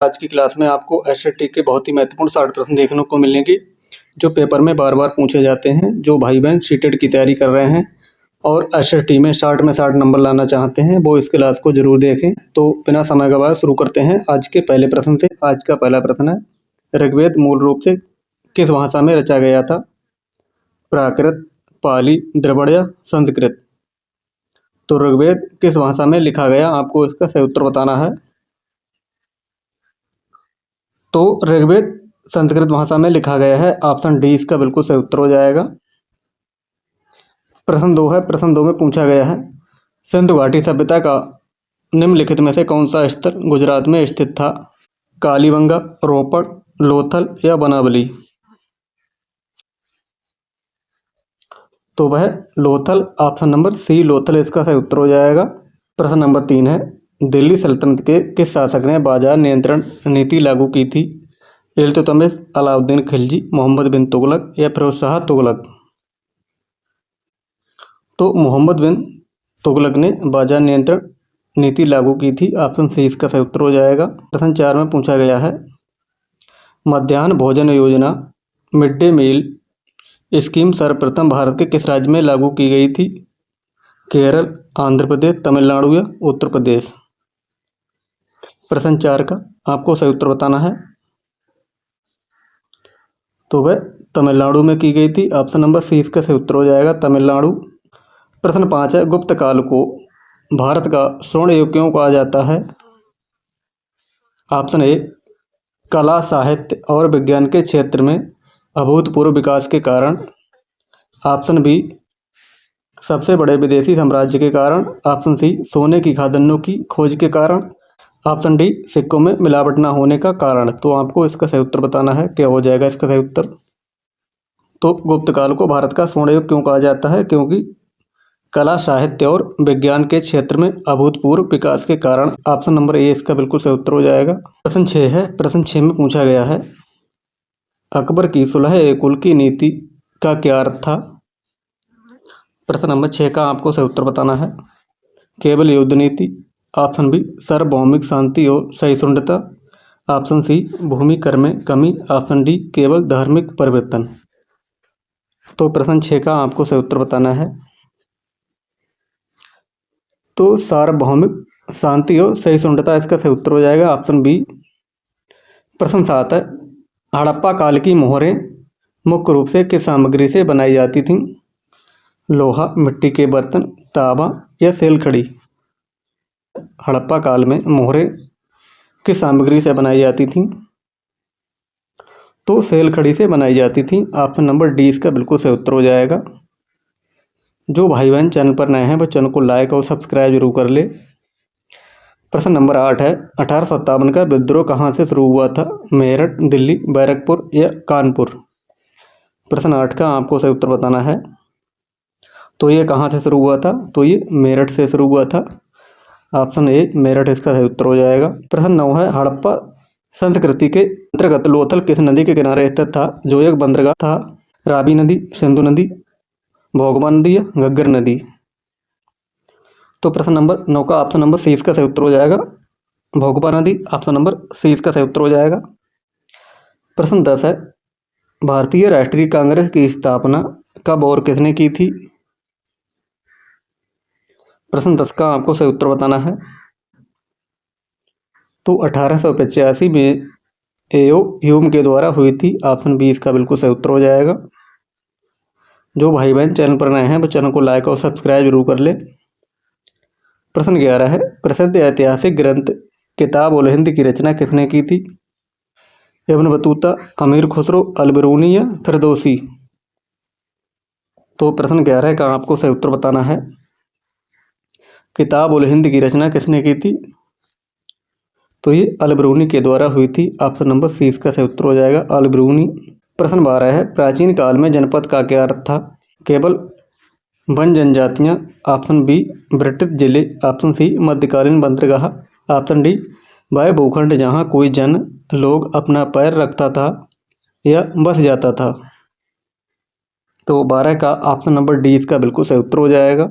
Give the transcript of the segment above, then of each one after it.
आज की क्लास में आपको एसएसटी के बहुत ही महत्वपूर्ण 60 प्रश्न देखने को मिलेंगे जो पेपर में बार बार पूछे जाते हैं। जो भाई बहन सीटेट की तैयारी कर रहे हैं और एसएसटी में 60 में 60 नंबर लाना चाहते हैं वो इस क्लास को जरूर देखें। तो बिना समय गवाए शुरू करते हैं आज के पहले प्रश्न से। आज का पहला प्रश्न है, ऋग्वेद मूल रूप से किस भाषा में रचा गया था? प्राकृत, पाली, द्रविड़ या संस्कृत? तो ऋग्वेद किस भाषा में लिखा गया, आपको इसका सही उत्तर बताना है। तो ऋग्वेद संस्कृत भाषा में लिखा गया है। ऑप्शन डी इसका बिल्कुल सही उत्तर हो जाएगा। प्रश्न 2 है। प्रश्न 2 में पूछा गया है, सिंधु घाटी सभ्यता का निम्नलिखित में से कौन सा स्थल गुजरात में स्थित था? कालीबंगा, रोपड़, लोथल या बनावली? तो वह Lothal, option number C Lothal इसका सही उत्तर हो जाएगा। प्रश्न नंबर 3 है, दिल्ली सल्तनत के किस शासक ने बाजार नियंत्रण नीति लागू की थी? इल्तुतमिश, अलाउद्दीन खिलजी, मोहम्मद बिन तुगलक या फिरोज शाह तुगलक? तो मोहम्मद बिन तुगलक ने बाजार नियंत्रण नीति लागू की थी। ऑप्शन सी इसका सही उत्तर हो जाएगा। प्रश्न 4 में पूछा गया है, मध्याह्न भोजन योजना मिड डे मील स्कीम सर्वप्रथम भारत के किस राज्य में लागू की गई थी? केरल, आंध्र प्रदेश, तमिलनाडु या उत्तर प्रदेश? प्रश्न 4 का आपको सही उत्तर बताना है। तो वह तमिलनाडु में की गई थी। ऑप्शन नंबर सी इसका सही उत्तर हो जाएगा, तमिलनाडु। प्रश्न 5 है, गुप्त काल को भारत का स्वर्ण युग क्यों कहा जाता है? ऑप्शन ए, कला, साहित्य और विज्ञान के क्षेत्र में अभूतपूर्व विकास के कारण। ऑप्शन बी, सबसे बड़े विदेशी साम्राज्य के कारण। ऑप्शन सी, सोने की खादानों की खोज के कारण। ऑप्शन डी, सिक्कों में मिलावट न होने का कारण। तो आपको इसका सही उत्तर बताना है, क्या हो जाएगा इसका सही उत्तर। तो गुप्त काल को भारत का स्वर्ण युग क्यों कहा जाता है? क्योंकि कला, साहित्य और विज्ञान के क्षेत्र में अभूतपूर्व विकास के कारण। ऑप्शन नंबर ए इसका बिल्कुल सही उत्तर हो जाएगा। प्रश्न 6 है। प्रश्न 6 में पूछा गया है, अकबर की सुलह-ए-कुल की नीति का क्या अर्थ था? प्रश्न नंबर 6 का आपको सही उत्तर बताना है। केवल युद्ध नीति। ऑप्शन बी, सार्वभौमिक शांति और सहिष्णुता। ऑप्शन सी, भूमि कर में कमी। ऑप्शन डी, केवल धार्मिक परिवर्तन। तो प्रश्न 6 का आपको सही उत्तर बताना है। तो सार्वभौमिक शांति और सहिष्णुता इसका सही उत्तर हो जाएगा, ऑप्शन बी। प्रश्न 7 है, हड़प्पा काल की मोहरें मुख्य रूप से किस सामग्री से बनाई जाती थीं? लोहा, मिट्टी के बर्तन, तांबा या सेलखड़ी? हड़प्पा काल में मोहरें किस सामग्री से बनाई जाती थीं? तो सेलखड़ी से बनाई जाती थी। ऑप्शन नंबर डी इसका बिल्कुल सही उत्तर हो जाएगा। जो भाई बहन चैनल पर नए हैं वो चैनल को लाइक और सब्सक्राइब जरूर कर ले। प्रश्न नंबर 8 है, 1857 का विद्रोह कहाँ से शुरू हुआ था? मेरठ, दिल्ली, बैरकपुर या कानपुर? प्रश्न 8 का आपको सही उत्तर बताना है। तो ये कहाँ से शुरू हुआ था? तो ये मेरठ से शुरू हुआ था। ऑप्शन ए, मेरठ इसका सही उत्तर हो जाएगा। प्रश्न 9 है, हड़प्पा संस्कृति के अंतर्गत लोथल किस नदी के किनारे स्थित था जो एक बंदरगाह था? रावी नदी, सिंधु नदी, भोगवा नदी या घग्गर नदी? तो प्रश्न नंबर 9 का ऑप्शन नंबर सी इसका सही उत्तर हो जाएगा, भोगवा नदी। ऑप्शन नंबर सी इसका सही उत्तर हो जाएगा। प्रश्न 10 है, भारतीय राष्ट्रीय कांग्रेस की स्थापना कब और किसने की थी? प्रश्न 10 का आपको सही उत्तर बताना है। तो 1885 में एओ ह्यूम के द्वारा हुई थी। ऑप्शन बी इसका बिल्कुल सही उत्तर हो जाएगा। जो भाई बहन चैनल पर नए हैं वो चैनल को लाइक और सब्सक्राइब जरूर कर ले। प्रश्न 11 है, प्रसिद्ध ऐतिहासिक ग्रंथ किताब उल हिंद की रचना किसने की थी? इब्न बतूता, अमीर खुसरो, अल बिरूनी या फिरदौसी? तो प्रश्न 11 का आपको सही उत्तर बताना है। किताब उल हिंद की रचना किसने की थी? तो ये अल बिरूनी के द्वारा हुई थी। ऑप्शन नंबर सी इसका सही उत्तर हो जाएगा, अल बिरूनी। प्रश्न 12 है, प्राचीन काल में जनपद का क्या अर्थ था? केवल वन जनजातियाँ। ऑप्शन बी, ब्रिटिश जिले। ऑप्शन सी, मध्यकालीन बंदरगाह। ऑप्शन डी, वह भूखंड जहाँ कोई जन लोग अपना पैर रखता था या बस जाता था। तो 12 का ऑप्शन नंबर डी इसका बिल्कुल सही उत्तर हो जाएगा।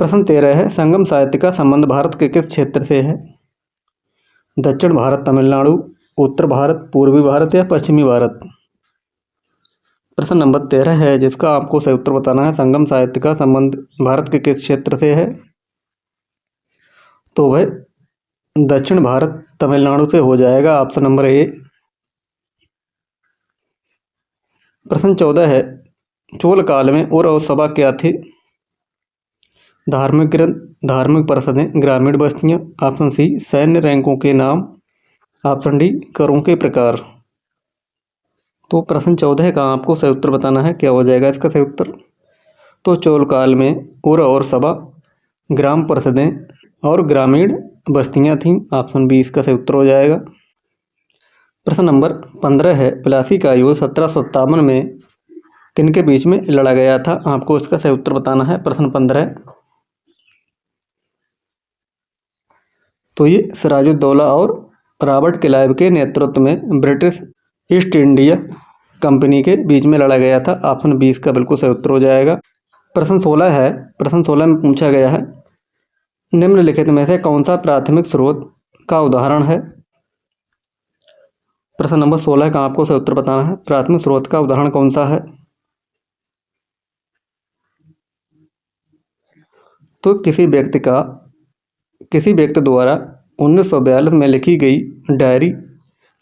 प्रश्न 13 है, संगम साहित्य का संबंध भारत के किस क्षेत्र से है? दक्षिण भारत, तमिलनाडु, उत्तर भारत, पूर्वी भारत या पश्चिमी भारत। प्रश्न नंबर 13 है जिसका आपको सही उत्तर बताना है। संगम साहित्य का संबंध भारत के किस क्षेत्र से है? तो वह दक्षिण भारत, तमिलनाडु से हो जाएगा, ऑप्शन नंबर ए। प्रश्न 14 है चोल काल में उर और सभा क्या थे? धार्मिक ग्रंथ, धार्मिक परिषदें, ग्रामीण बस्तियां, ऑप्शन सी सैन्य रैंकों के नाम, ऑप्शन डी करों के प्रकार। तो प्रश्न 14 का आपको सही उत्तर बताना है। क्या हो जाएगा इसका सही उत्तर? तो चोल काल में उर और सभा, ग्राम परिषदें और ग्रामीण बस्तियां थीं, ऑप्शन बी इसका सही उत्तर हो जाएगा। प्रश्न नंबर 15 है प्लासी का युद्ध 1757 में किनके बीच में लड़ा गया था? आपको इसका सही उत्तर बताना है। प्रश्न 15, तो ये सिराजुद्दौला और रॉबर्ट क्लाइव के नेतृत्व में ब्रिटिश ईस्ट इंडिया कंपनी के बीच में लड़ा गया था, ऑप्शन 20 का बिल्कुल सही उत्तर हो जाएगा। प्रश्न 16 है, प्रश्न 16 में पूछा गया है निम्नलिखित में से कौन सा प्राथमिक स्रोत का उदाहरण है? प्रश्न नंबर 16 का आपको सही उत्तर बताना है। प्राथमिक स्रोत का उदाहरण कौन सा है? तो किसी व्यक्ति द्वारा 1942 में लिखी गई डायरी।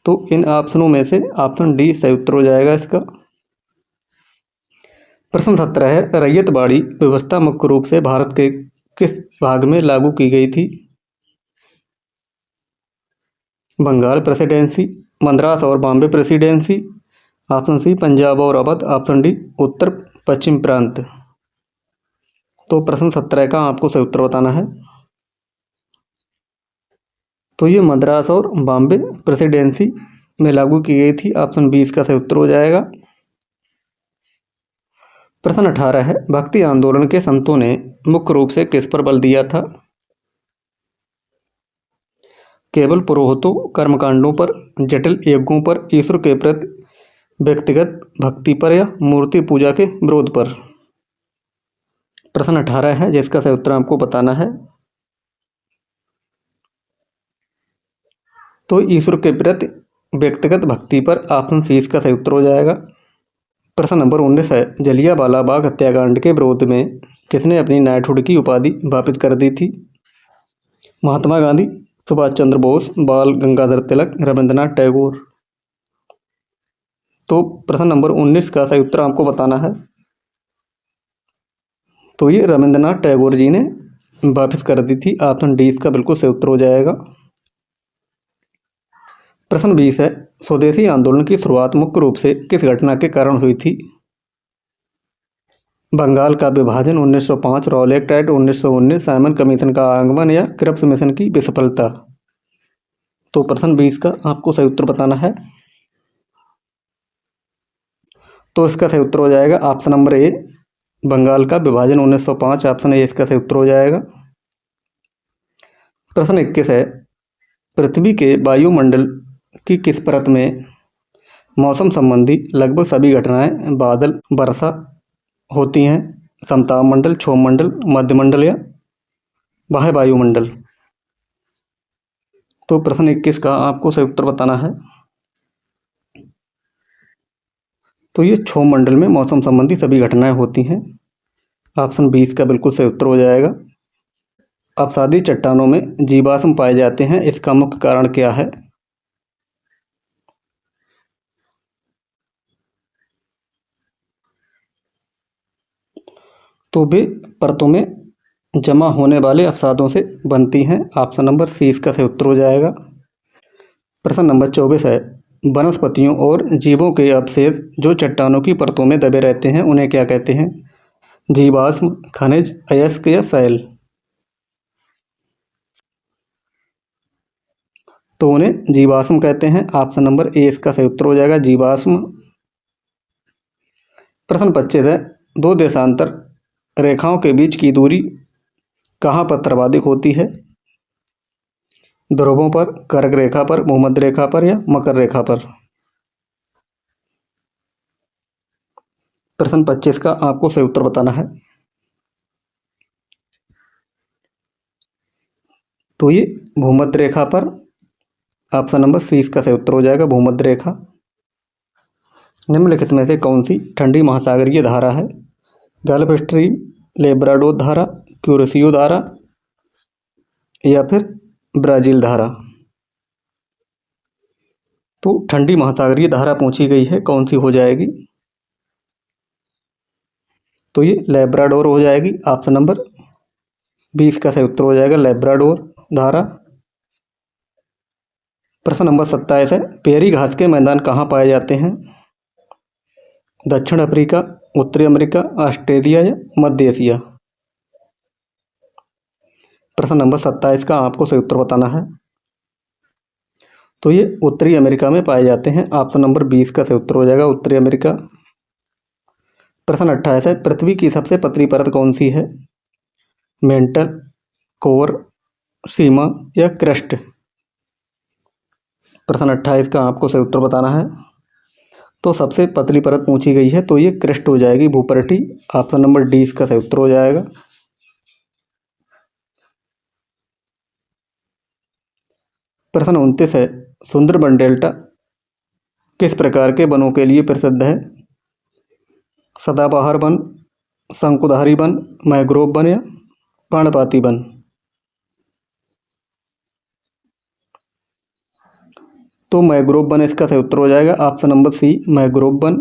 तो इन ऑप्शनों में से ऑप्शन डी सही उत्तर हो जाएगा इसका। प्रश्न 17 है रैयतवाड़ी व्यवस्था मुख्य रूप से भारत के किस भाग में लागू की गई थी? बंगाल प्रेसिडेंसी, मद्रास और Bombay presidency, option C Punjab और अवध, ऑप्शन डी उत्तर पश्चिम प्रांत। तो प्रश्न 17 का आपको सही उत्तर बताना है। तो ये मद्रास और बॉम्बे प्रेसिडेंसी में लागू की गई थी, ऑप्शन 20 का सही उत्तर हो जाएगा। प्रश्न 18 है भक्ति आंदोलन के संतों ने मुख्य रूप से किस पर बल दिया था? केवल पुरोहितों, कर्मकांडों पर, जटिल यज्ञों पर, ईश्वर के प्रति व्यक्तिगत भक्ति पर या मूर्ति पूजा के विरोध पर? प्रश्न 18 है जिसका सही उत्तर आपको बताना है। तो ईश्वर के प्रति व्यक्तिगत भक्ति पर, ऑप्शन सी इसका सही उत्तर हो जाएगा। प्रश्न नंबर 19 है जलियांवाला बाग हत्याकांड के विरोध में किसने अपनी नाइटहुड की उपाधि वापिस कर दी थी? महात्मा गांधी, सुभाष चंद्र बोस, बाल गंगाधर तिलक, रविंद्रनाथ टैगोर। तो प्रश्न नंबर 19 का सही उत्तर आपको बताना है। तो ये रविंद्रनाथ टैगोर जी ने वापिस कर दी थी, ऑप्शन डी इसका बिल्कुल सही उत्तर हो जाएगा। प्रश्न 20 है स्वदेशी आंदोलन की शुरुआत मुख्य रूप से किस घटना के कारण हुई थी? बंगाल का विभाजन 1905, रॉलेट एक्ट 1919, साइमन कमीशन का आगमन या क्रिप्स मिशन की विफलता। तो प्रश्न 20 का आपको सही उत्तर बताना है। तो इसका सही उत्तर हो जाएगा ऑप्शन नंबर ए, बंगाल का विभाजन 1905, ऑप्शन ए इसका सही उत्तर हो जाएगा। प्रश्न 21 है पृथ्वी के वायुमंडल की किस परत में मौसम संबंधी लगभग सभी घटनाएं बादल, वर्षा होती हैं? समताप मंडल, क्षोभ मंडल, मध्यमंडल या बाह्य वायुमंडल? तो प्रश्न 21 का आपको सही उत्तर बताना है। तो ये क्षोभ मंडल में मौसम संबंधी सभी घटनाएं होती हैं, ऑप्शन 20 का बिल्कुल सही उत्तर हो जाएगा। अपसादी चट्टानों में जीवाश्म पाए जाते हैं, इसका मुख्य कारण क्या है? तो वे परतों में जमा होने वाले अवसादों से बनती हैं, ऑप्शन नंबर सी इसका सही उत्तर हो जाएगा। प्रश्न नंबर 24 है वनस्पतियों और जीवों के अवशेष जो चट्टानों की परतों में दबे रहते हैं उन्हें क्या कहते हैं? जीवाश्म, खनिज, अयस्क या शैल? तो उन्हें जीवाश्म कहते हैं, ऑप्शन नंबर ए इसका सही उत्तर हो जाएगा, जीवाश्म। प्रश्न 25 है दो देशांतर रेखाओं के बीच की दूरी कहाँ पर सर्वाधिक होती है? ध्रुवों पर, कर्क रेखा पर, भूमध्य रेखा पर या मकर रेखा पर? प्रश्न 25 का आपको सही उत्तर बताना है। तो ये भूमध्य रेखा पर, ऑप्शन नंबर सी इसका सही उत्तर हो जाएगा, भूमध्य रेखा। निम्नलिखित में से कौन सी ठंडी महासागरीय धारा है? गल्फ स्ट्रीम, लेब्राडोर धारा, क्यूरेसियो धारा या फिर ब्राज़ील धारा। तो ठंडी महासागरीय धारा पूछी गई है, कौन सी हो जाएगी? तो ये लेब्राडोर हो जाएगी, ऑप्शन नंबर 20 का सही उत्तर हो जाएगा, लेब्राडोर धारा। प्रश्न नंबर 27 है, पेरी घास के मैदान कहाँ पाए जाते हैं? दक्षिण अफ्रीका, उत्तरी अमेरिका, ऑस्ट्रेलिया या मध्य एशिया। प्रश्न नंबर 27 का आपको सही उत्तर बताना है। तो ये उत्तरी अमेरिका में पाए जाते हैं, ऑप्शन नंबर 20 का सही उत्तर हो जाएगा, उत्तरी अमेरिका। प्रश्न 28 है, पृथ्वी की सबसे पतली परत कौन सी है? मेंटल, कोर, सीमा या क्रस्ट। प्रश्न 28 का आपको सही उत्तर बताना है। तो सबसे पतली परत पूछी गई है, तो ये क्रस्ट हो जाएगी, भूपृष्ठी। ऑप्शन नंबर डी इसका सही उत्तर हो जाएगा। प्रश्न 29 है, सुंदरबन डेल्टा किस प्रकार के वनों के लिए प्रसिद्ध है? सदाबहार वन, शंकुधारी वन, मैंग्रोव वन या पर्णपाती वन। तो मैंग्रोव वन इसका सही उत्तर हो जाएगा, ऑप्शन नंबर सी मैंग्रोव वन।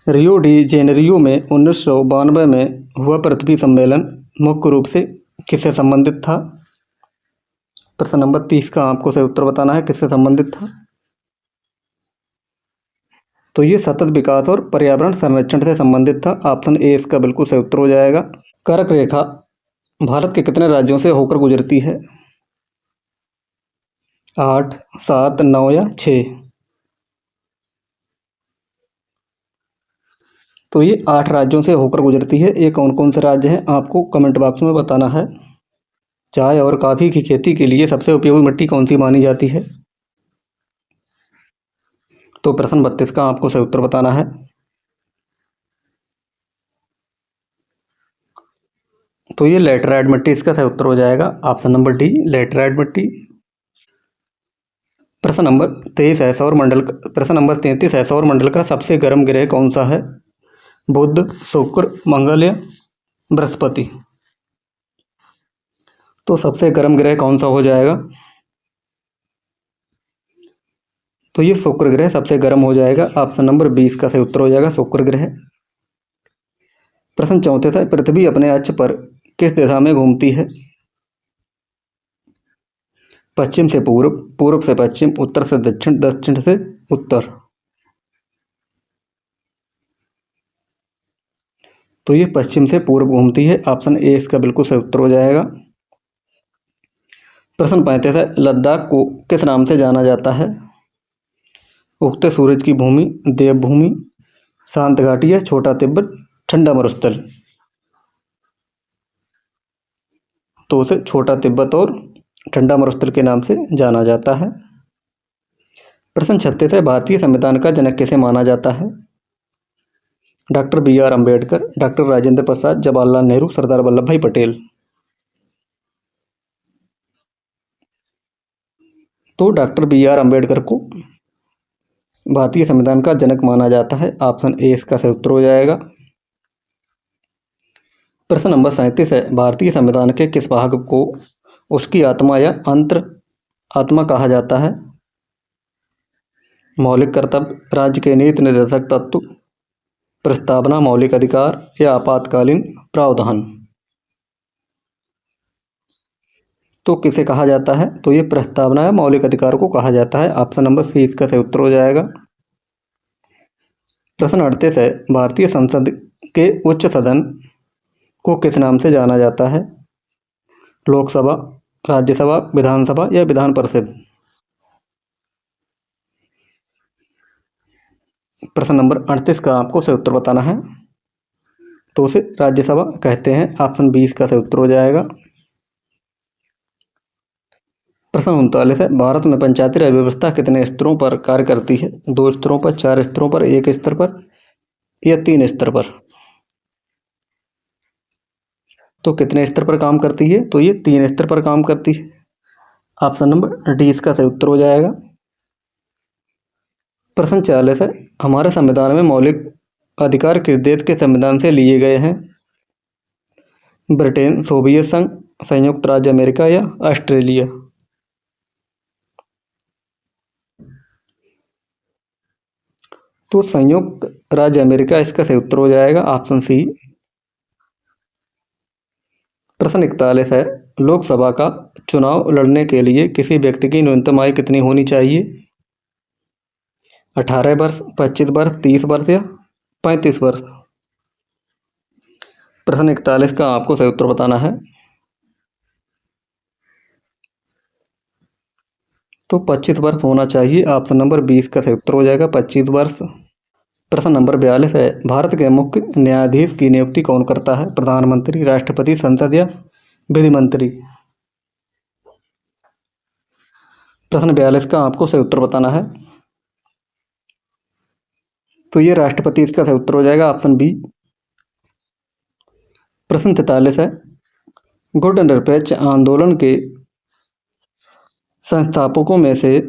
रियो डी जेनेरियो में 1992 में हुआ पृथ्वी सम्मेलन मुख्य रूप से किससे संबंधित था? प्रश्न नंबर 30 का आपको सही उत्तर बताना है, किससे संबंधित था? तो ये सतत विकास और पर्यावरण संरक्षण से संबंधित था, ऑप्शन ए इसका बिल्कुल सही उत्तर हो जाएगा। कर्क रेखा भारत के कितने राज्यों से होकर गुजरती है? 8, 7, 9 या 6। तो ये 8 राज्यों से होकर गुजरती है। ये कौन कौन से राज्य हैं आपको कमेंट बॉक्स में बताना है। चाय और कॉफ़ी की खेती के लिए सबसे उपयुक्त मिट्टी कौन सी मानी जाती है? तो प्रश्न 32 का आपको सही उत्तर बताना है। तो ये लेटराइट मिट्टी इसका सही उत्तर हो जाएगा, ऑप्शन नंबर डी लेटराइट मिट्टी। प्रश्न नंबर 33 है, सौर मंडल का सबसे गर्म ग्रह कौन सा है? बुध, शुक्र, मंगल या बृहस्पति। तो सबसे गर्म ग्रह कौन सा हो जाएगा? तो ये शुक्र ग्रह सबसे गर्म हो जाएगा, ऑप्शन नंबर 20 का सही उत्तर हो जाएगा, शुक्र ग्रह। प्रश्न 34 है, पृथ्वी अपने अक्ष पर किस दिशा में घूमती है? पश्चिम से पूर्व, पूर्व से पश्चिम, उत्तर से दक्षिण, दक्षिण से उत्तर। तो ये पश्चिम से पूर्व घूमती है, ऑप्शन ए इसका बिल्कुल सही उत्तर हो जाएगा। प्रश्न 35 है, लद्दाख को किस नाम से जाना जाता है? उगते सूरज की भूमि, देवभूमि, शांत घाटी या छोटा तिब्बत, ठंडा मरुस्थल। तो उसे छोटा तिब्बत और ठंडा मरुस्थल के नाम से जाना जाता है। प्रश्न 36 है, भारतीय संविधान का जनक किसे माना जाता है? Doctor BR Ambedkar, doctor Rajendra Prasad, Jawaharlal Nehru, Sardar Vallabhbhai Patel. तो डॉक्टर BR अम्बेडकर को भारतीय संविधान का जनक माना जाता है, ऑप्शन ए इसका सही उत्तर हो जाएगा। प्रश्न नंबर 37 है, भारतीय संविधान के किस भाग को उसकी आत्मा या अंतर आत्मा कहा जाता है? मौलिक कर्तव्य, राज्य के नीति निर्देशक तत्व, प्रस्तावना, मौलिक अधिकार या आपातकालीन प्रावधान। तो किसे कहा जाता है? तो ये प्रस्तावना या मौलिक अधिकार को कहा जाता है, ऑप्शन नंबर सी इसका सही उत्तर हो जाएगा। प्रश्न 38 है, भारतीय संसद के उच्च सदन को किस नाम से जाना जाता है? लोकसभा, राज्यसभा, विधानसभा या विधान परिषद। प्रश्न नंबर 38 का आपको सही उत्तर बताना है। तो उसे राज्यसभा कहते हैं, ऑप्शन 20 का सही उत्तर हो जाएगा। प्रश्न 39 है, भारत में पंचायती राज व्यवस्था कितने स्तरों पर कार्य करती है? 2 स्तरों पर, 4 स्तरों पर, 1 स्तर पर या 3 स्तर पर। तो कितने स्तर पर काम करती है? तो ये 3 स्तर पर काम करती है, ऑप्शन नंबर डी इसका सही उत्तर हो जाएगा। प्रश्न 40 है, हमारे संविधान में मौलिक अधिकार किस देश के संविधान से लिए गए हैं? ब्रिटेन, सोवियत संघ, संयुक्त राज्य अमेरिका या ऑस्ट्रेलिया? तो संयुक्त राज्य अमेरिका इसका सही उत्तर हो जाएगा, ऑप्शन सी। प्रश्न 41 है, लोकसभा का चुनाव लड़ने के लिए किसी व्यक्ति की न्यूनतम आयु कितनी होनी चाहिए? 18 वर्ष, 25 वर्ष, 30 वर्ष या 35 वर्ष? प्रश्न 41 का आपको सही उत्तर बताना है। तो 25 वर्ष होना चाहिए, ऑप्शन नंबर 20 का सही उत्तर हो जाएगा, 25 वर्ष। प्रश्न नंबर 42 है, भारत के मुख्य न्यायाधीश की नियुक्ति कौन करता है? प्रधानमंत्री, राष्ट्रपति, संसद या विधि मंत्री? प्रश्न 42 का आपको सही उत्तर बताना है। तो ये राष्ट्रपति इसका सही उत्तर हो जाएगा, ऑप्शन बी। प्रश्न 43 है, गुट निरपेक्ष आंदोलन के संस्थापकों में से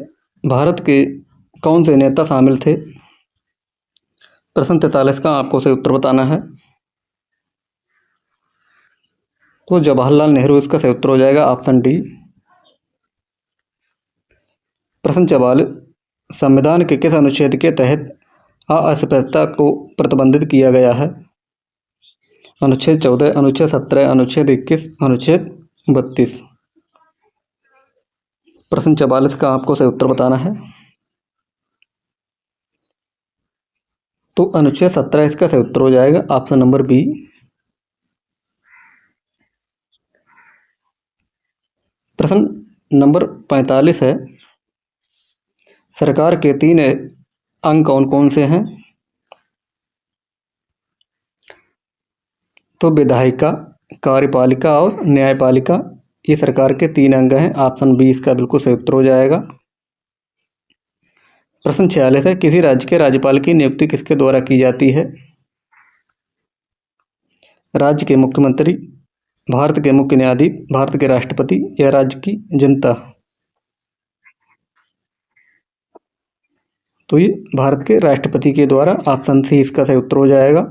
भारत के कौन से नेता शामिल थे? प्रश्न 43 का आपको सही उत्तर बताना है। तो जवाहरलाल नेहरू इसका सही उत्तर हो जाएगा, ऑप्शन डी। प्रश्न 44, संविधान के किस अनुच्छेद के तहत अस्पृश्यता को प्रतिबंधित किया गया है? अनुच्छेद 14, अनुच्छेद 17, अनुच्छेद 21, अनुच्छेद 32? प्रश्न 44 का आपको सही उत्तर बताना है। तो अनुच्छेद 17 इसका सही उत्तर हो जाएगा, ऑप्शन नंबर बी। प्रश्न नंबर 45 है, सरकार के 3 अंग कौन कौन से हैं? तो विधायिका, कार्यपालिका और न्यायपालिका, ये सरकार के 3 अंग हैं, ऑप्शन बी इसका बिल्कुल सही उत्तर हो जाएगा। प्रश्न 46 है, किसी राज्य के राज्यपाल की नियुक्ति किसके द्वारा की जाती है? राज्य के मुख्यमंत्री, भारत के मुख्य न्यायाधीश, भारत के राष्ट्रपति या राज्य की जनता? तो ये भारत के राष्ट्रपति के द्वारा, ऑप्शन सी इसका सही उत्तर हो जाएगा।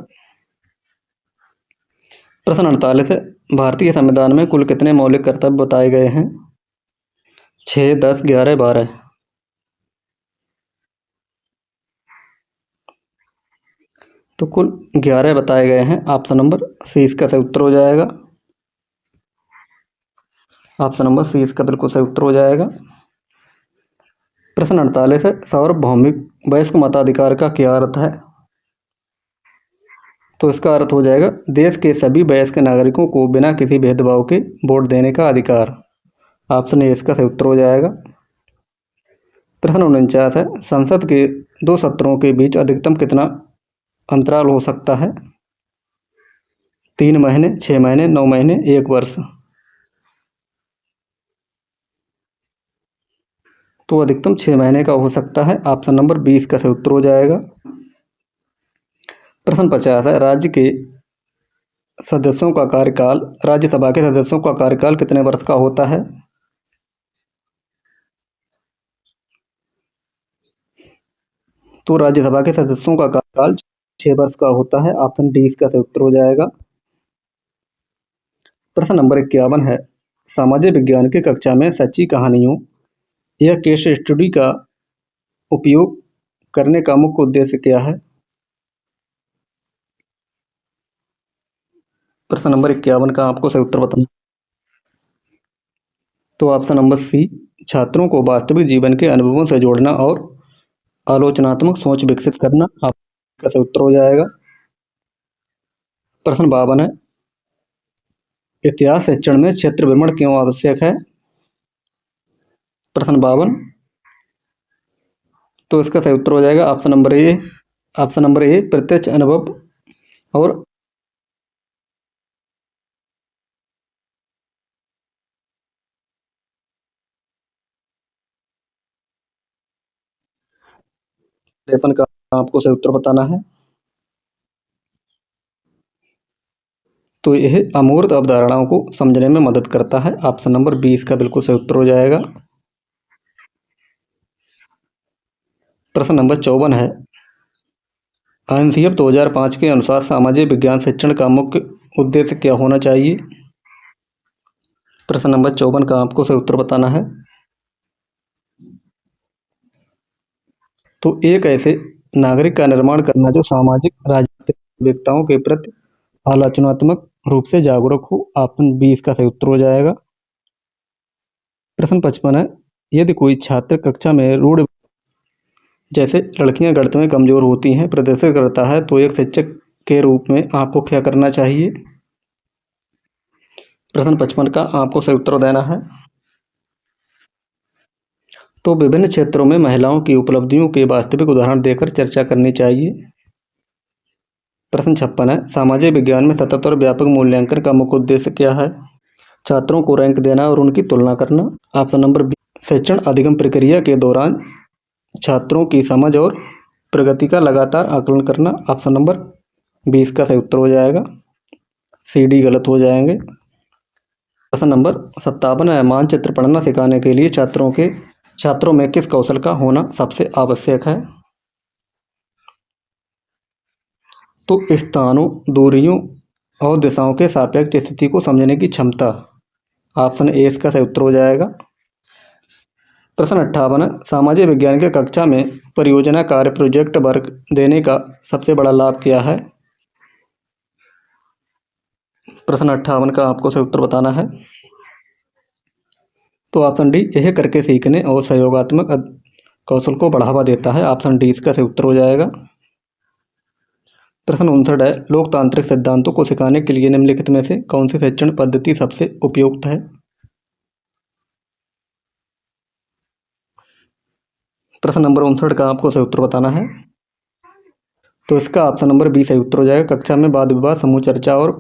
प्रश्न 48 है, भारतीय संविधान में कुल कितने मौलिक कर्तव्य बताए गए हैं? 6, 10, 11, 12? तो कुल 11 बताए गए हैं, ऑप्शन नंबर सी इसका सही उत्तर हो जाएगा। ऑप्शन नंबर सी इसका बिल्कुल सही उत्तर हो जाएगा। प्रश्न 48 है, सार्वभौमिक वयस्क मताधिकार का क्या अर्थ है? तो इसका अर्थ हो जाएगा देश के सभी वयस्क नागरिकों को बिना किसी भेदभाव के वोट देने का अधिकार, ऑप्शन ए इसका सही उत्तर हो जाएगा। प्रश्न 49 है, संसद के 2 सत्रों के बीच अधिकतम कितना अंतराल हो सकता है? 3 महीने, 6 महीने, 9 महीने, 1 वर्ष? तो अधिकतम 6 महीने का हो सकता है, ऑप्शन नंबर 20 का सही उत्तर हो जाएगा। प्रश्न 50 है, राज्य के सदस्यों का कार्यकाल, राज्यसभा के सदस्यों का कार्यकाल कितने वर्ष का होता है? तो राज्यसभा के सदस्यों का कार्यकाल 6 वर्ष का होता है, ऑप्शन डी इसका सही उत्तर हो जाएगा। प्रश्न नंबर 51 है, सामाजिक विज्ञान की कक्षा में सच्ची कहानियों या केस स्टडी का उपयोग करने का मुख्य उद्देश्य क्या है? प्रश्न नंबर 51 का आपको सही उत्तर बताना। तो ऑप्शन नंबर सी, छात्रों को वास्तविक जीवन के अनुभवों से जोड़ना और आलोचनात्मक सोच विकसित करना, आपका सही उत्तर हो जाएगा। प्रश्न 52 है, इतिहास शिक्षण में क्षेत्र विवरण क्यों आवश्यक है? प्रश्न 52, तो इसका सही उत्तर हो जाएगा option number A. Option number A, प्रत्यक्ष अनुभव और लेखन का आपको सही उत्तर बताना है। तो यह अमूर्त अवधारणाओं को समझने में मदद करता है, ऑप्शन नंबर 20 का बिल्कुल सही उत्तर हो जाएगा। प्रश्न नंबर 54 है, INCF 2005 के अनुसार सामाजिक विज्ञान शिक्षण का मुख्य उद्देश्य क्या होना चाहिए? प्रश्न नंबर 54 का आपको सही उत्तर बताना है। तो एक ऐसे नागरिक का निर्माण करना जो सामाजिक राजनीतिक व्यक्तियों के प्रति आलोचनात्मक रूप से जागरूक हो। ऑप्शन बी इसका सही उत्तर हो जाएगा। प्रश्न 55 है, यदि कोई छात्र कक्षा में रूढ़ जैसे लड़कियां गणित में कमजोर होती हैं प्रदर्शित करता है तो एक शिक्षक के रूप में आपको क्या करना चाहिए? प्रश्न 55 का आपको सही उत्तर देना है। तो विभिन्न क्षेत्रों में महिलाओं की उपलब्धियों के वास्तविक उदाहरण देकर चर्चा करनी चाहिए। प्रश्न 56 है, सामाजिक विज्ञान में सतत और व्यापक मूल्यांकन का मुख्य उद्देश्य क्या है? छात्रों को रैंक देना और उनकी तुलना करना। ऑप्शन नंबर बी, शिक्षण अधिगम प्रक्रिया के दौरान छात्रों की समझ और प्रगति का लगातार आकलन करना। ऑप्शन नंबर बी इसका सही उत्तर हो जाएगा। सी डी गलत हो जाएंगे। प्रश्न नंबर 57 है, मानचित्र पढ़ना सिखाने के लिए छात्रों में किस कौशल का होना सबसे आवश्यक है? तो स्थानों, दूरियों और दिशाओं के सापेक्ष स्थिति को समझने की क्षमता। ऑप्शन ए इसका सही उत्तर हो जाएगा। प्रश्न 58 है, सामाजिक विज्ञान के कक्षा में परियोजना कार्य प्रोजेक्ट वर्क देने का सबसे बड़ा लाभ क्या है? प्रश्न 58 का आपको सही उत्तर बताना है। तो ऑप्शन डी, यह करके सीखने और सहयोगात्मक कौशल को बढ़ावा देता है। ऑप्शन डी इसका सही उत्तर हो जाएगा। प्रश्न 59 है, लोकतांत्रिक सिद्धांतों को सिखाने के लिए निम्नलिखित में से कौन सी शिक्षण पद्धति सबसे उपयुक्त है? प्रश्न नंबर 59 का आपको सही उत्तर बताना है। तो इसका ऑप्शन नंबर बी सही उत्तर हो जाएगा। कक्षा में वाद विवाद, समूह चर्चा और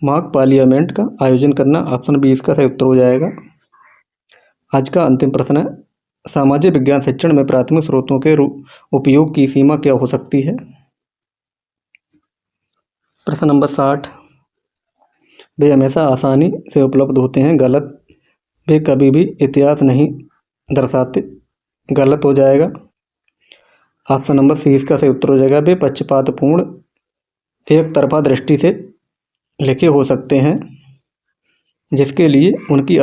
मॉक पार्लियामेंट का आयोजन करना। ऑप्शन बी इसका सही उत्तर हो जाएगा। आज का अंतिम प्रश्न है, सामाजिक विज्ञान शिक्षण में प्राथमिक स्रोतों के उपयोग की सीमा क्या हो सकती है? प्रश्न नंबर 60, वे हमेशा आसानी से उपलब्ध होते हैं। गलत, वे कभी भी इतिहास नहीं दर्शाते। गलत हो जाएगा। ऑप्शन नंबर सी इसका सही उत्तर हो जाएगा। वे पक्षपातपूर्ण, एक तरफा दृष्टि से लिखे हो सकते हैं जिसके लिए उनकी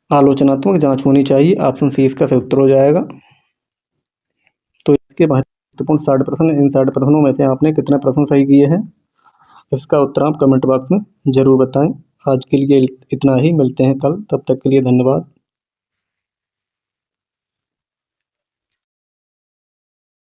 आलोचनात्मक जांच होनी चाहिए। ऑप्शन सी इसका सही उत्तर हो जाएगा। तो इसके महत्वपूर्ण 60 प्रश्न, इन 60 प्रश्नों में से आपने कितने प्रश्न सही किए हैं इसका उत्तर आप कमेंट बॉक्स में जरूर बताएं। आज के लिए इतना ही, मिलते हैं कल, तब तक के लिए धन्यवाद।